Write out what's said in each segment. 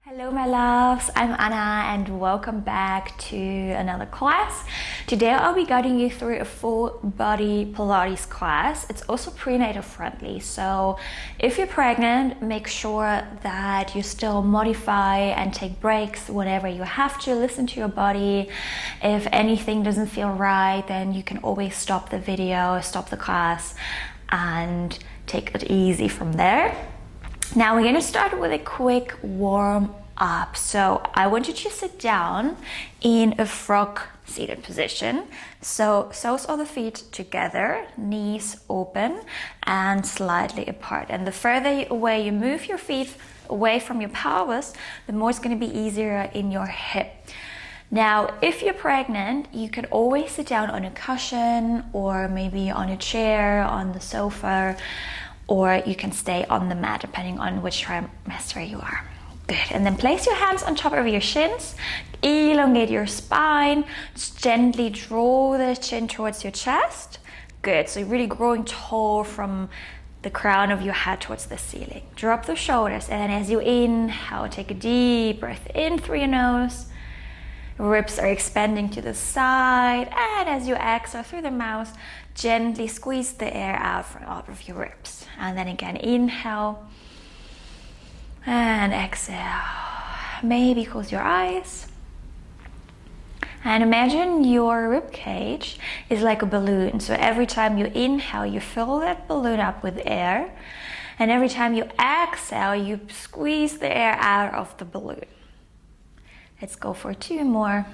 Hello my loves, I'm Anna and welcome back to another class. Today I'll be guiding you through a full body Pilates class. It's also prenatal friendly, so if you're pregnant, make sure that you still modify and take breaks whenever you have to. Listen to your body. If anything doesn't feel right, then you can always stop the video, stop the class and take it easy from there. Now we're going to start with a quick warm up. So I want you to sit down in a frog seated position. So soles of the feet together, knees open and slightly apart. And the further away you move your feet away from your pelvis, the more it's going to be easier in your hip. Now, if you're pregnant, you can always sit down on a cushion or maybe on a chair, on the sofa, or you can stay on the mat depending on which trimester you are. Good. And then place your hands on top of your shins, elongate your spine, just gently draw the chin towards your chest. Good. So you're really growing tall from the crown of your head towards the ceiling. Drop the shoulders, and then as you inhale, take a deep breath in through your nose. Ribs are expanding to the side, and as you exhale through the mouth, gently squeeze the air out of your ribs. And then again, inhale and exhale. Maybe close your eyes and imagine your rib cage is like a balloon. So every time you inhale, you fill that balloon up with air, and every time you exhale, you squeeze the air out of the balloon. Let's go for 2 more.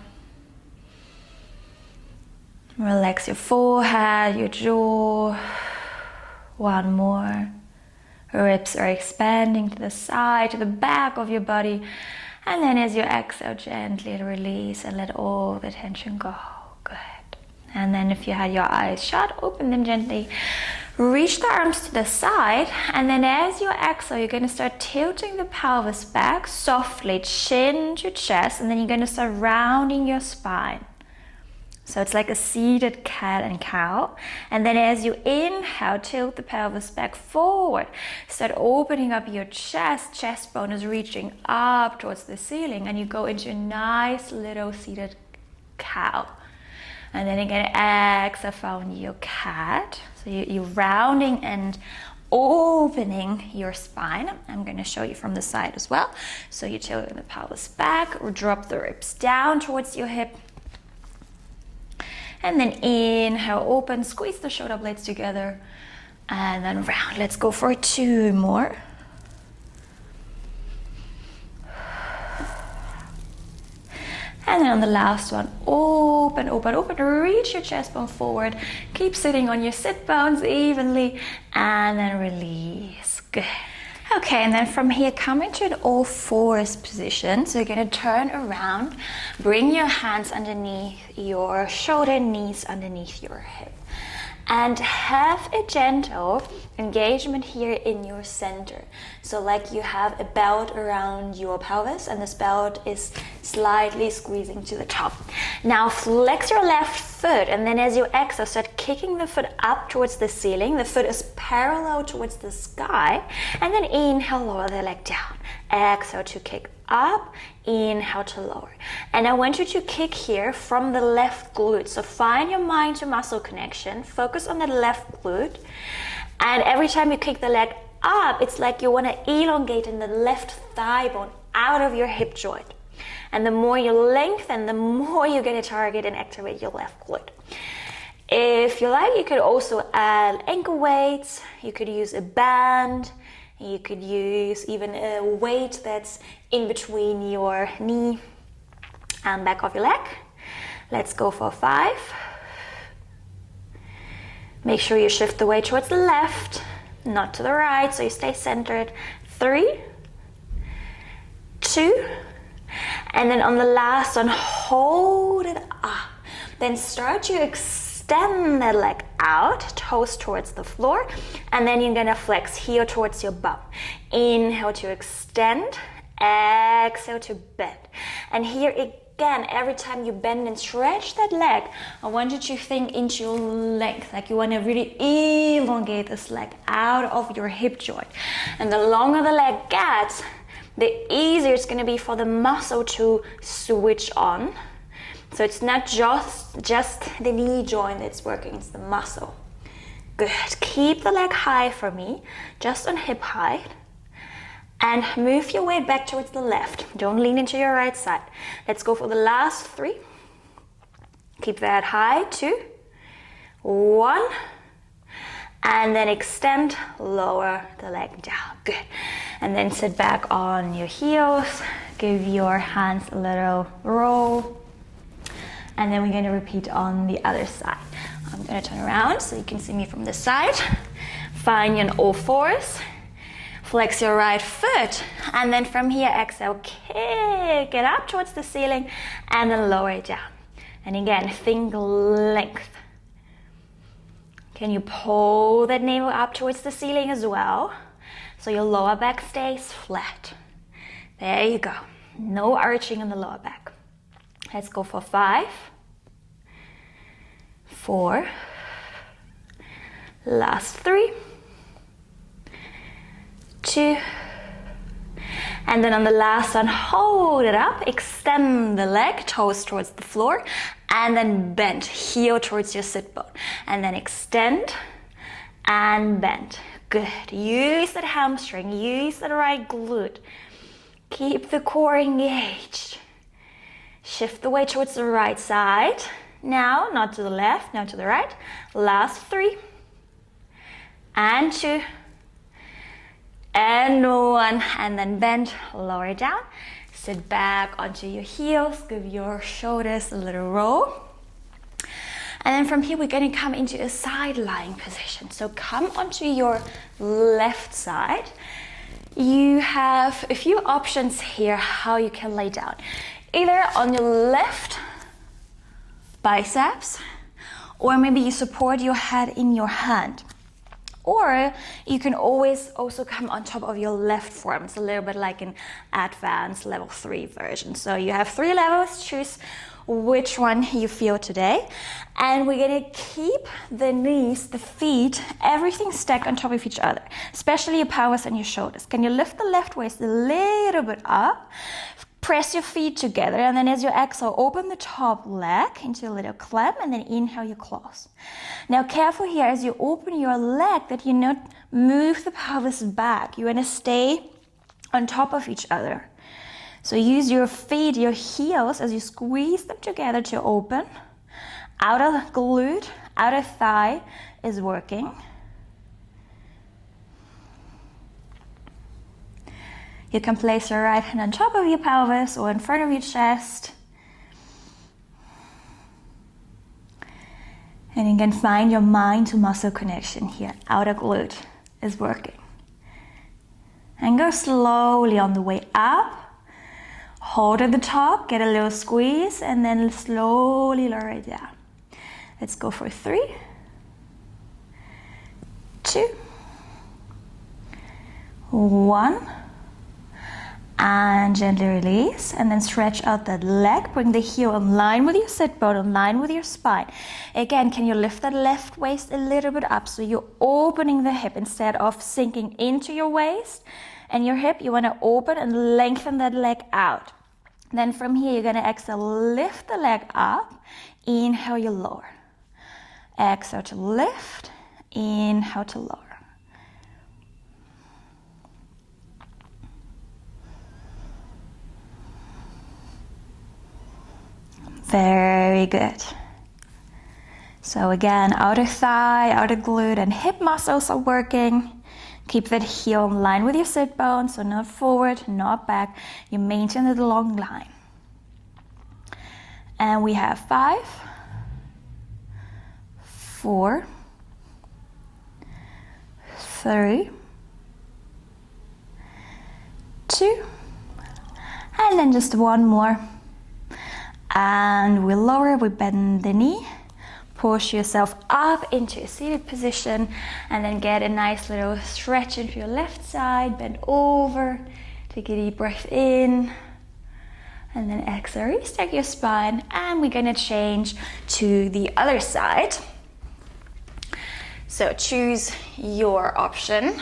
Relax your forehead, your jaw. 1 more. Ribs are expanding to the side, to the back of your body. And then as you exhale, gently release and let all the tension go. Good. And then if you had your eyes shut, open them gently. Reach the arms to the side, and then as you exhale, you're going to start tilting the pelvis back softly, chin to chest, and then you're going to start rounding your spine. So it's like a seated cat and cow. And then as you inhale, tilt the pelvis back forward. Start opening up your chest. Chest bone is reaching up towards the ceiling, and you go into a nice little seated cow. And then again, exhale, found your cat. So you're rounding and opening your spine. I'm going to show you from the side as well. So you tilt the pelvis back, or drop the ribs down towards your hip. And then inhale, open, squeeze the shoulder blades together, and then round. Let's go for 2 more. And then on the last one, open, open, open, reach your chest bone forward. Keep sitting on your sit bones evenly, and then release. Good. Okay, and then from here, come into an all fours position. So you're gonna turn around, bring your hands underneath your shoulder, knees underneath your hip. And have a gentle engagement here in your center. So like you have a belt around your pelvis, and this belt is slightly squeezing to the top. Now flex your left foot, and then as you exhale, start kicking the foot up towards the ceiling. The foot is parallel towards the sky. And then inhale, lower the leg down. Exhale to kick up, inhale to lower. And I want you to kick here from the left glute. So find your mind to muscle connection, focus on the left glute, and every time you kick the leg up, it's like you want to elongate in the left thigh bone out of your hip joint. And the more you lengthen, the more you're going to target and activate your left glute. If you like, you could also add ankle weights, you could use a band, you could use even a weight that's in between your knee and back of your leg. Let's go for 5. Make sure you shift the weight towards the left, not to the right, so you stay centered. 3, 2, and then on the last one, hold it up. Then start to extend that leg out, toes towards the floor, and then you're gonna flex heel towards your bum. Inhale to extend, exhale to bend. And here again, every time you bend and stretch that leg, I want you to think into your length, like you want to really elongate this leg out of your hip joint. And the longer the leg gets, the easier it's gonna be for the muscle to switch on. So it's not just the knee joint that's working, it's the muscle. Good, keep the leg high for me, just on hip height. And move your weight back towards the left. Don't lean into your right side. Let's go for the last 3. Keep that high, 2, 1. And then extend, lower the leg down. Good. And then sit back on your heels. Give your hands a little roll. And then we're going to repeat on the other side. I'm going to turn around so you can see me from this side. Find you on all fours. Flex your right foot. And then from here, exhale, kick it up towards the ceiling and then lower it down. And again, think length. Can you pull that navel up towards the ceiling as well? So your lower back stays flat. There you go. No arching in the lower back. Let's go for 5, 4, last 3, 2, and then on the last one, hold it up, extend the leg, toes towards the floor, and then bend, heel towards your sit bone, and then extend and bend. Good. Use that hamstring, use that right glute. Keep the core engaged. Shift the weight towards the right side. Now, not to the left, now to the right. Last 3, and 2, and 1, and then bend, lower it down. Sit back onto your heels, give your shoulders a little roll. And then from here, we're going to come into a side lying position. So come onto your left side. You have a few options here how you can lay down. Either on your left biceps, or maybe you support your head in your hand. Or you can always also come on top of your left forearm. It's a little bit like an advanced level 3 version. So you have 3 levels, choose which one you feel today. And we're gonna keep the knees, the feet, everything stacked on top of each other, especially your pelvis and your shoulders. Can you lift the left waist a little bit up? Press your feet together, and then as you exhale, open the top leg into a little clamp, and then inhale, you close. Now careful here as you open your leg that you not move the pelvis back. You want to stay on top of each other. So use your feet, your heels, as you squeeze them together to open. Outer glute, outer thigh is working. You can place your right hand on top of your pelvis or in front of your chest. And you can find your mind to muscle connection here. Outer glute is working. And go slowly on the way up. Hold at the top, get a little squeeze, and then slowly lower it down. Let's go for 3, 2, 1. And gently release, and then stretch out that leg. Bring the heel in line with your sit bone, in line with your spine. Again, can you lift that left waist a little bit up so you're opening the hip instead of sinking into your waist and your hip. You want to open and lengthen that leg out. Then from here, you're going to exhale, lift the leg up. Inhale, you lower. Exhale to lift. Inhale to lower. Very good. So again, outer thigh, outer glute, and hip muscles are working. Keep that heel in line with your sit bone, so not forward, not back. You maintain the long line. And we have 5, 4, 3, 2, and then just one more. And we lower, we bend the knee, push yourself up into a seated position, and then get a nice little stretch into your left side, bend over, take a deep breath in, and then exhale, restack your spine, and we're gonna change to the other side. So choose your option.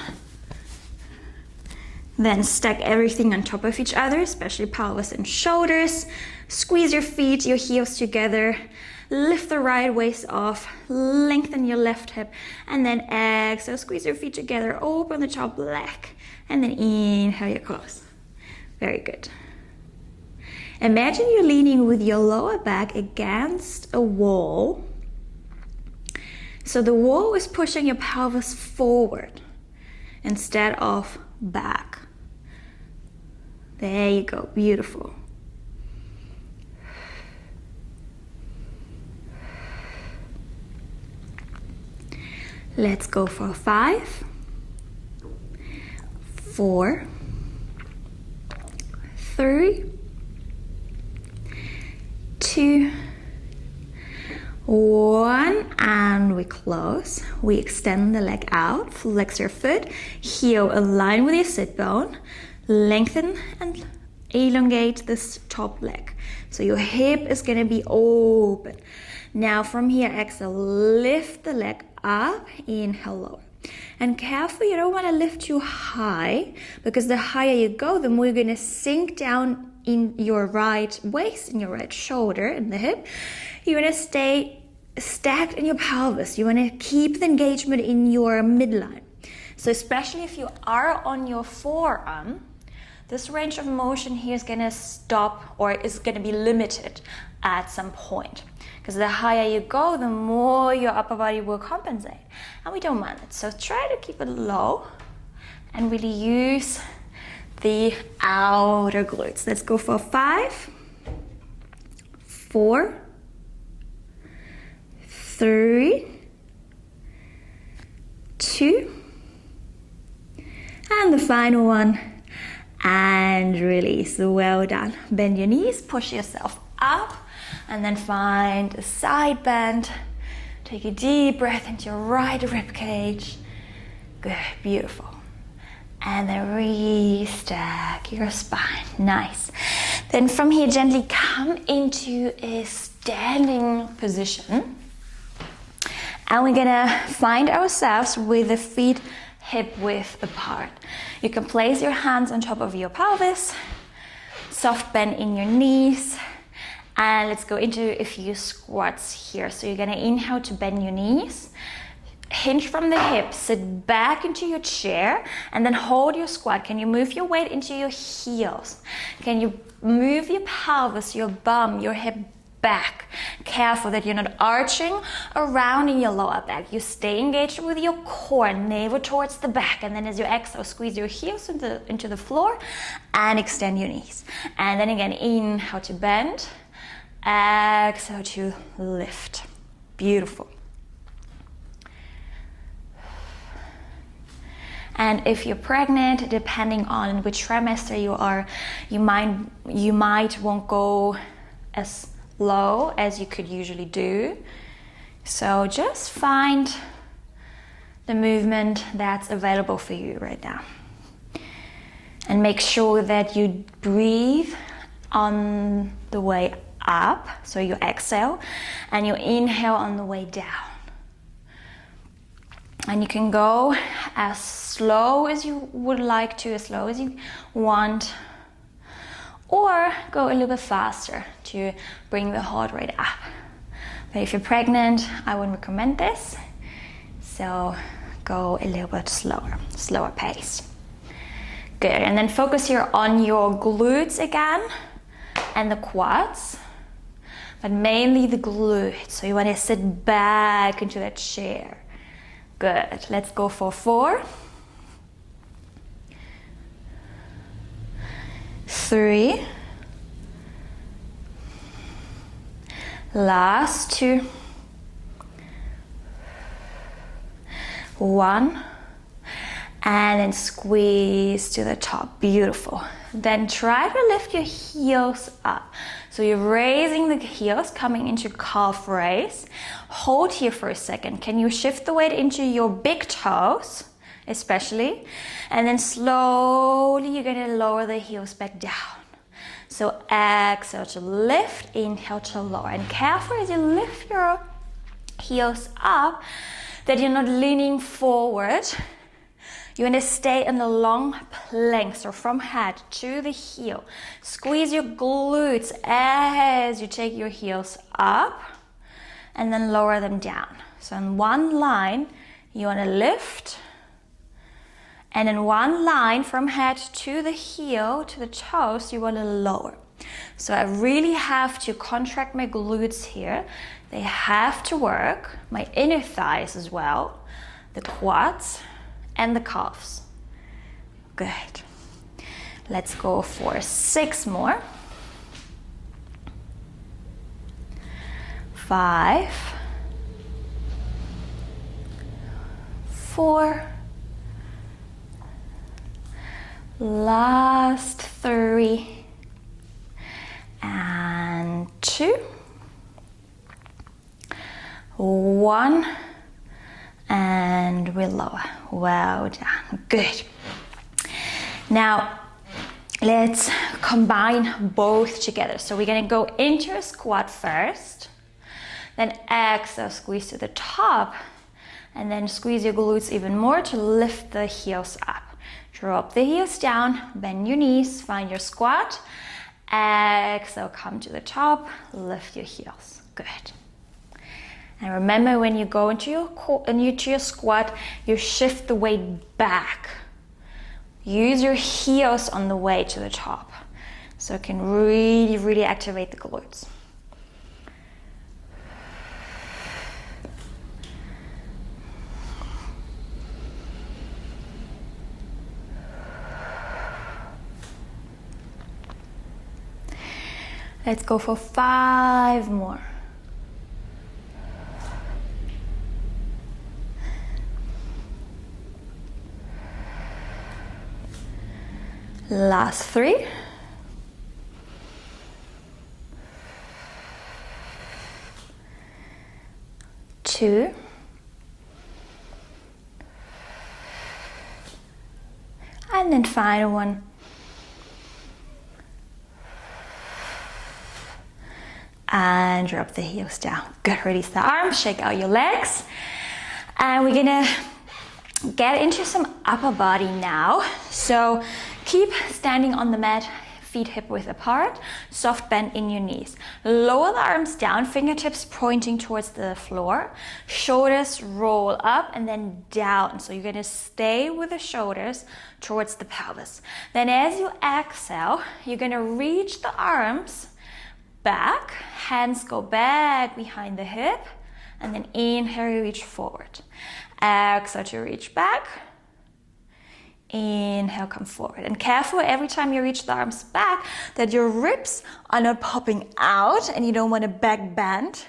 Then stack everything on top of each other, especially pelvis and shoulders. Squeeze your feet, your heels together. Lift the right waist off, lengthen your left hip, and then exhale, squeeze your feet together, open the top leg, and then inhale, you close. Very good. Imagine you're leaning with your lower back against a wall. So the wall is pushing your pelvis forward instead of back. There you go, beautiful. Let's go for 5, 4, 3, 2, 1, and we close. We extend the leg out, flex your foot, heel align with your sit bone, lengthen and elongate this top leg. So your hip is gonna be open. Now from here, exhale, lift the leg up, inhale, lower. And careful, you don't want to lift too high, because the higher you go, the more you're going to sink down in your right waist, in your right shoulder, in the hip. You want to stay stacked in your pelvis. You want to keep the engagement in your midline. So especially if you are on your forearm, this range of motion here is going to stop, or is going to be limited at some point. Because the higher you go, the more your upper body will compensate. And we don't want it. So try to keep it low and really use the outer glutes. Let's go for 5, 4, 3, 2, and the final one. And release. Well done. Bend your knees, push yourself up, and then find a side bend. Take a deep breath into your right rib cage. Good, beautiful. And then restack your spine. Nice. Then from here, gently come into a standing position. And we're gonna find ourselves with the feet hip width apart. You can place your hands on top of your pelvis, soft bend in your knees, and let's go into a few squats here. So you're gonna inhale to bend your knees, hinge from the hip, sit back into your chair, and then hold your squat. Can you move your weight into your heels? Can you move your pelvis, your bum, your hip back? Careful that you're not arching around in your lower back. You stay engaged with your core, navel towards the back, and then as you exhale, squeeze your heels into the floor and extend your knees. And then again, inhale to bend, exhale to lift. Beautiful. And if you're pregnant, depending on which trimester you are, you might won't go as low as you could usually do. So just find the movement that's available for you right now. And make sure that you breathe on the way up, so you exhale, and you inhale on the way down. And you can go as slow as you would like to, as slow as you want, or go a little bit faster to bring the heart rate up. But if you're pregnant, I wouldn't recommend this. So go a little bit slower pace. Good, and then focus here on your glutes again and the quads, but mainly the glutes. So you want to sit back into that chair. Good, let's go for 4, 3, last 2, 1, and then squeeze to the top. Beautiful. Then try to lift your heels up. So you're raising the heels, coming into calf raise. Hold here for a second. Can you shift the weight into your big toes, especially? And then slowly you're gonna lower the heels back down. So exhale to lift, inhale to lower. And careful as you lift your heels up that you're not leaning forward. You want to stay in the long plank, so from head to the heel. Squeeze your glutes as you take your heels up and then lower them down. So in one line, you want to lift, and in one line from head to the heel, to the toes, you want to lower. So I really have to contract my glutes here. They have to work, my inner thighs as well, the quads and the calves. Good. Let's go for 6 more. 5, 4, last 3, and 2, 1, and we lower. Well done. Good. Now let's combine both together. So we're going to go into a squat first, then exhale, squeeze to the top, and then squeeze your glutes even more to lift the heels up. Drop the heels down, bend your knees, find your squat. Exhale, come to the top, lift your heels. Good. And remember, when you go into your squat, you shift the weight back. Use your heels on the way to the top, so it can really, really activate the glutes. Let's go for 5 more. Last 3. 2. And then final one. And drop the heels down. Good, release the arms, shake out your legs. And we're gonna get into some upper body now. So keep standing on the mat, feet hip width apart, soft bend in your knees. Lower the arms down, fingertips pointing towards the floor. Shoulders roll up and then down. So you're gonna stay with the shoulders towards the pelvis. Then as you exhale, you're gonna reach the arms back, hands go back behind the hip, and then inhale, you reach forward. Exhale to reach back. Inhale, come forward. And careful every time you reach the arms back that your ribs are not popping out and you don't want to back bend.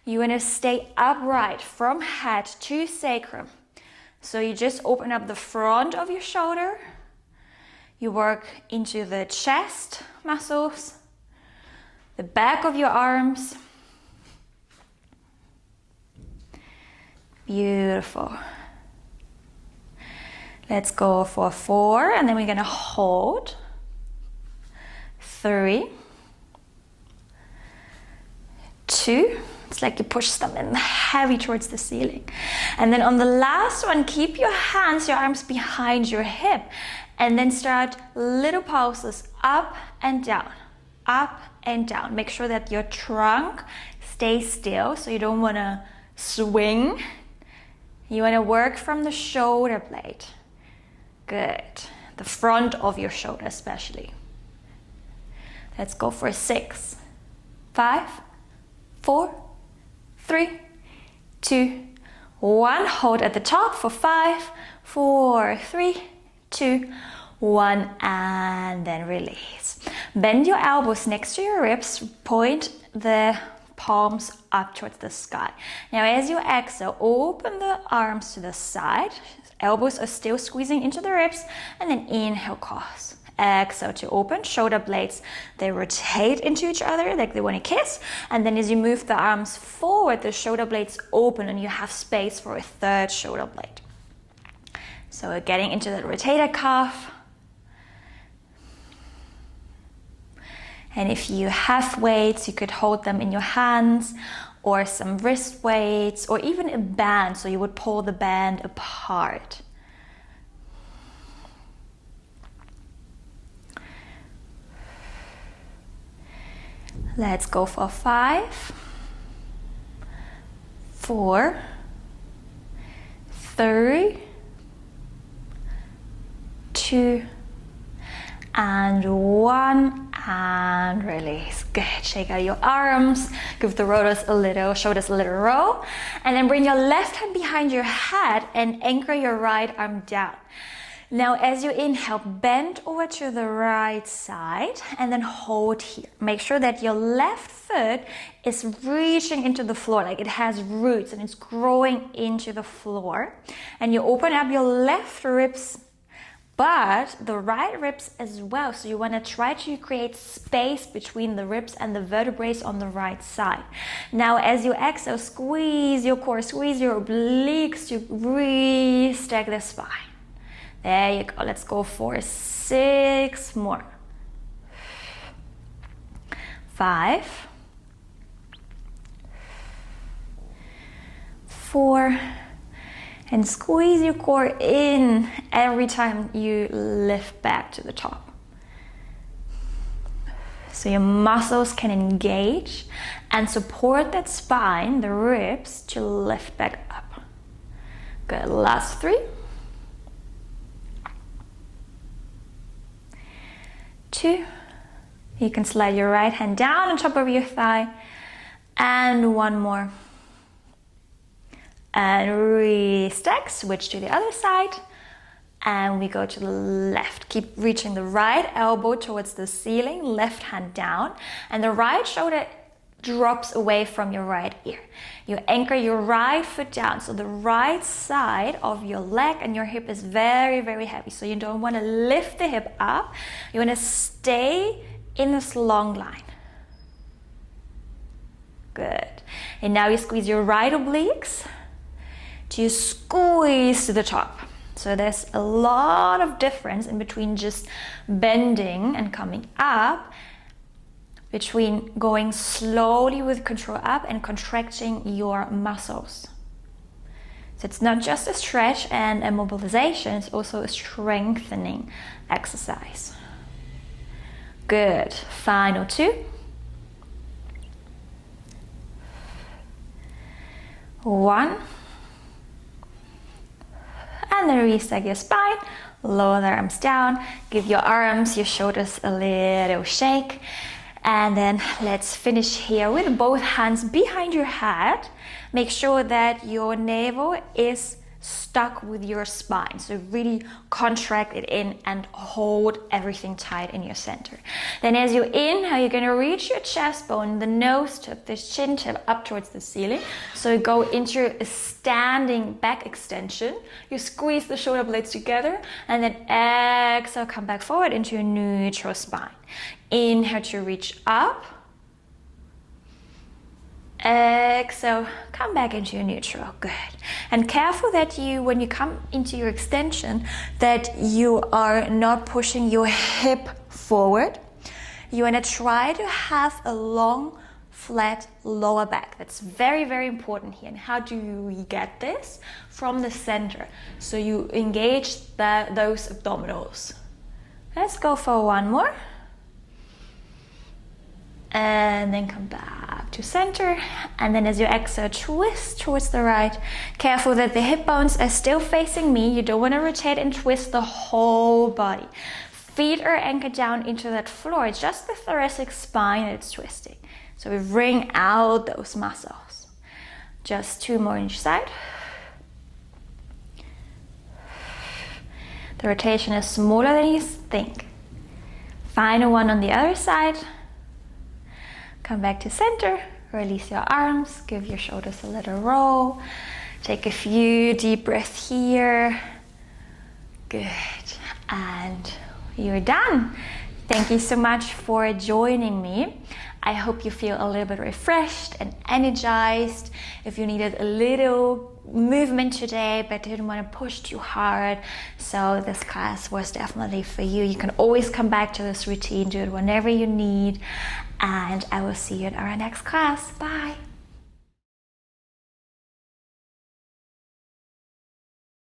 You want to stay upright from head to sacrum. So you just open up the front of your shoulder. You work into the chest muscles, the back of your arms. Beautiful. Let's go for 4, and then we're gonna hold. 3, 2. It's like you push something heavy towards the ceiling. And then on the last one, keep your hands, your arms behind your hip, and then start little pulses up and down, up and down. Make sure that your trunk stays still, so you don't wanna swing. You wanna work from the shoulder blade. Good. The front of your shoulder especially. Let's go for 6, 5, 4, 3, 2, 1. Hold at the top for 5, 4, 3, 2, 1, and then release. Bend your elbows next to your ribs. Point the palms up towards the sky. Now as you exhale, open the arms to the side. Elbows are still squeezing into the ribs, and then inhale, cross. Exhale to open, shoulder blades, they rotate into each other like they want to kiss. And then as you move the arms forward, the shoulder blades open and you have space for a third shoulder blade. So we're getting into the rotator cuff. And if you have weights, you could hold them in your hands, or some wrist weights, or even a band, so you would pull the band apart. Let's go for 5, 4, 3, 2, and 1, and release. Good. Shake out your arms, give the shoulders a little roll, and then bring your left hand behind your head and anchor your right arm down. Now as you inhale, bend over to the right side and then hold here. Make sure that your left foot is reaching into the floor, like it has roots and it's growing into the floor. And you open up your left ribs, but the right ribs as well. So you want to try to create space between the ribs and the vertebrae on the right side. Now as you exhale, squeeze your core, squeeze your obliques to re-stack the spine. There you go. Let's go for 6 more. 5, 4, and squeeze your core in every time you lift back to the top. So your muscles can engage and support that spine, the ribs, to lift back up. Good. Last 3. 2. You can slide your right hand down on top of your thigh. And 1 more. And re-stack, switch to the other side. And we go to the left. Keep reaching the right elbow towards the ceiling, left hand down. And the right shoulder drops away from your right ear. You anchor your right foot down, so the right side of your leg and your hip is very, very heavy. So you don't want to lift the hip up. You want to stay in this long line. Good. And now you squeeze your right obliques to squeeze to the top. So there's a lot of difference in between just bending and coming up, between going slowly with control up and contracting your muscles. So it's not just a stretch and a mobilization, it's also a strengthening exercise. Good. Final 2. 1. And then re-stack your spine, lower the arms down, give your arms, your shoulders a little shake. And then let's finish here with both hands behind your head. Make sure that your navel is stuck with your spine. So really contract it in and hold everything tight in your center. Then as you inhale, you're gonna reach your chest bone, the nose tip, the chin tip up towards the ceiling. So you go into a standing back extension. You squeeze the shoulder blades together and then exhale, come back forward into a neutral spine. Inhale to reach up. Exhale, come back into your neutral. Good. And careful that you, when you come into your extension, that you are not pushing your hip forward. You want to try to have a long, flat lower back. That's very, very important here. And how do we get this? From the center. So you engage those abdominals. Let's go for 1 more. And then come back to center. And then as you exhale, twist towards the right. Careful that the hip bones are still facing me. You don't want to rotate and twist the whole body. Feet are anchored down into that floor. It's just the thoracic spine that's twisting. So we wring out those muscles. Just 2 more on each side. The rotation is smaller than you think. Final one on the other side. Come back to center, release your arms, give your shoulders a little roll. Take a few deep breaths here. Good. And you're done. Thank you so much for joining me. I hope you feel a little bit refreshed and energized. If you needed a little movement today but didn't want to push too hard, so this class was definitely for you. You can always come back to this routine, do it whenever you need, and I will see you in our next class. Bye.